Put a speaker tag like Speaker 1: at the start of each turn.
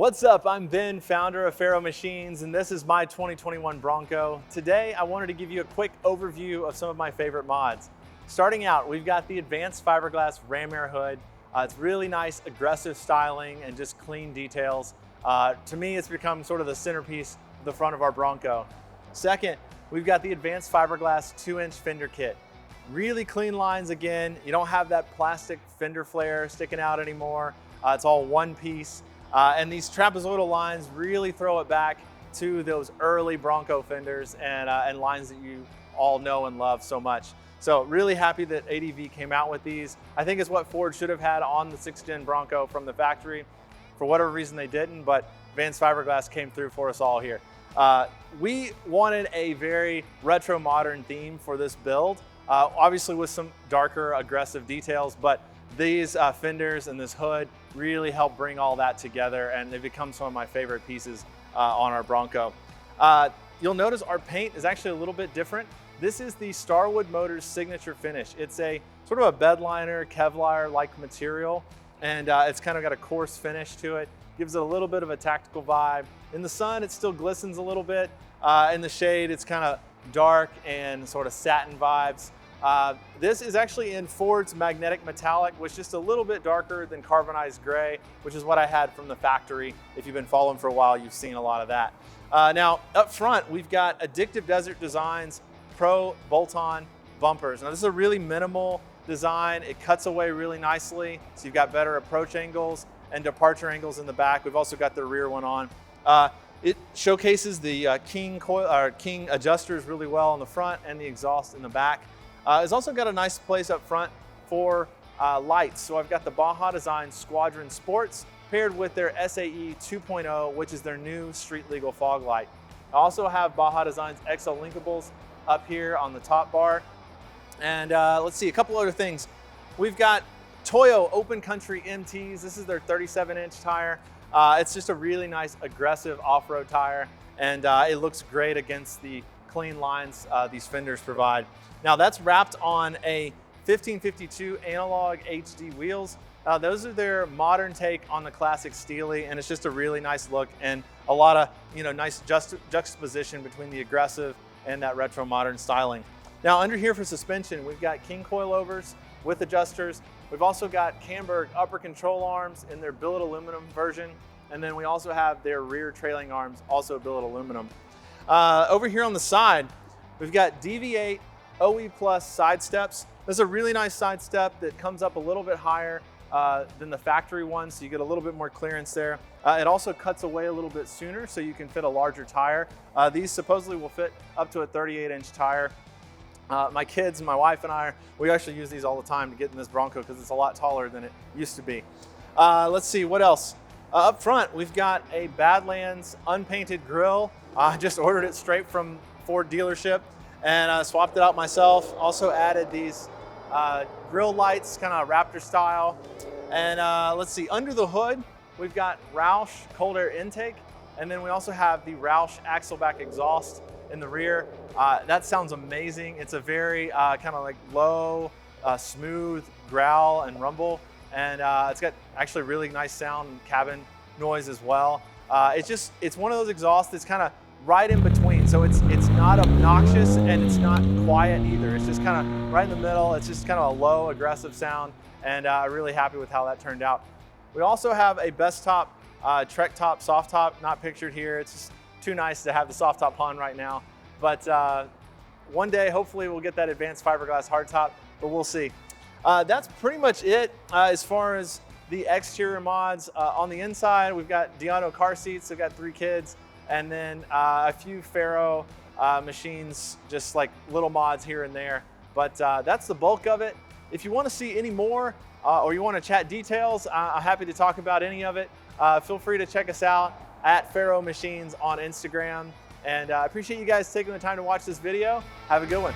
Speaker 1: What's up? I'm Ben, founder of FERO Machines, and this is my 2021 Bronco. Today, I wanted to give you a quick overview of some of my favorite mods. Starting out, we've got the advanced fiberglass ram air hood. It's really nice, aggressive styling and just clean details. To me, it's become sort of the centerpiece of the front of our Bronco. Second, we've got the advanced fiberglass 2-inch fender kit. Really clean lines again. You don't have that plastic fender flare sticking out anymore. It's all one piece. And these trapezoidal lines really throw it back to those early Bronco fenders and lines that you all know and love so much. So really happy that ADV came out with these. I think it's what Ford should have had on the 6th gen Bronco from the factory. For whatever reason they didn't, but advanced fiberglass came through for us all here. We wanted a very retro modern theme for this build, obviously with some darker aggressive details, but these fenders and this hood really help bring all that together, and they've become some of my favorite pieces on our Bronco. You'll notice our paint is actually a little bit different. This is the Starwood Motors signature finish. It's a sort of a bed liner, Kevlar-like material, and it's kind of got a coarse finish to it. Gives it a little bit of a tactical vibe. In the sun, it still glistens a little bit. In the shade, it's kind of dark and sort of satin vibes. This is actually in Ford's magnetic metallic, which is just a little bit darker than carbonized gray, which is what I had from the factory. If you've been following for a while, you've seen a lot of that. Now, up front, we've got Addictive Desert Designs Pro bolt-on bumpers. Now, this is a really minimal design. It cuts away really nicely, so you've got better approach angles and departure angles in the back. We've also got the rear one on. It showcases the King adjusters really well on the front and the exhaust in the back. It's also got a nice place up front for lights. So I've got the Baja Design Squadron Sports paired with their SAE 2.0, which is their new street legal fog light. I also have Baja Design's XL Linkables up here on the top bar. And let's see, a couple other things. We've got Toyo Open Country MTs. This is their 37-inch tire. It's just a really nice, aggressive off-road tire, and it looks great against the clean lines these fenders provide. Now that's wrapped on a 1552 analog HD wheels. Those are their modern take on the classic Steely, and it's just a really nice look and a lot of nice juxtaposition between the aggressive and that retro modern styling. Now under here for suspension, we've got King coilovers with adjusters. We've also got Camberg upper control arms in their billet aluminum version, and then we also have their rear trailing arms, also billet aluminum. Over here on the side, we've got DV8 OE Plus side steps. This is a really nice side step that comes up a little bit higher than the factory one, so you get a little bit more clearance there. It also cuts away a little bit sooner, so you can fit a larger tire. These supposedly will fit up to a 38-inch tire. My kids, my wife and I, we actually use these all the time to get in this Bronco because it's a lot taller than it used to be. Let's see, what else? Up front, we've got a Badlands unpainted grille. I just ordered it straight from Ford dealership and I swapped it out myself. Also added these grill lights, kind of Raptor style. And let's see, under the hood, we've got Roush cold air intake. And then we also have the Roush axle back exhaust in the rear. That sounds amazing. It's a very kind of like low, smooth growl and rumble. And it's got actually really nice sound and cabin noise as well. It's one of those exhausts that's kind of right in between. So it's not obnoxious and it's not quiet either. It's just kind of right in the middle. It's just kind of a low aggressive sound, and I'm really happy with how that turned out. We also have a Best Top Trek Top soft top, not pictured here. It's just too nice to have the soft top on right now. But one day, hopefully we'll get that advanced fiberglass hardtop, but we'll see. That's pretty much it as far as the exterior mods. On the inside, we've got Deano car seats. I've got 3 kids, and then a few FERO machines, just like little mods here and there. But that's the bulk of it. If you want to see any more or you want to chat details, I'm happy to talk about any of it. Feel free to check us out at FERO Machines on Instagram. And I appreciate you guys taking the time to watch this video. Have a good one.